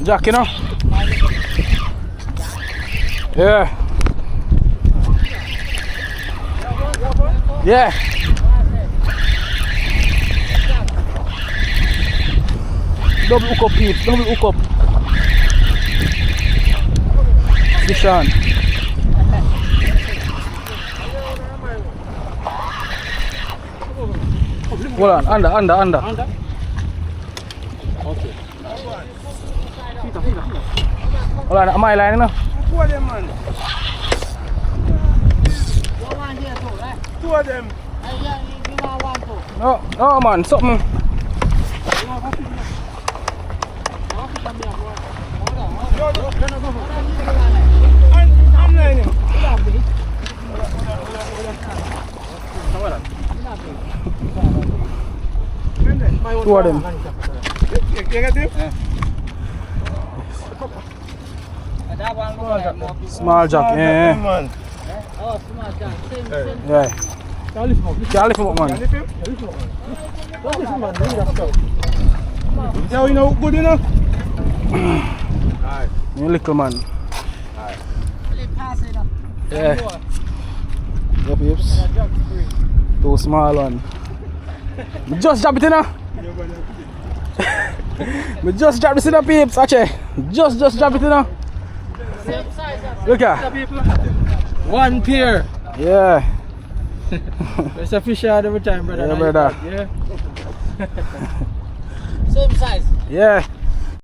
Jack, you know? Yeah. Yeah. Double hook up, Pete. Double hook up. Fish on. Hold on. Under. Okay. Hold on. Am I line now? Two of them. No, man. Something. I'm lining. Two of them. You get him? Small jack, yeah. Man. Oh, small jack. Same. Yeah. Can't lift him up, man. Yeah, you know, good enough. You little man. Yeah. Yep, yips. Too small one. Me just drop it in now. Me just drop this in the peeps, actually. Just drop it in now. Look at. One pair. Yeah. There's a fish out every time, brother. Yeah, brother. Yeah. Same size. Yeah.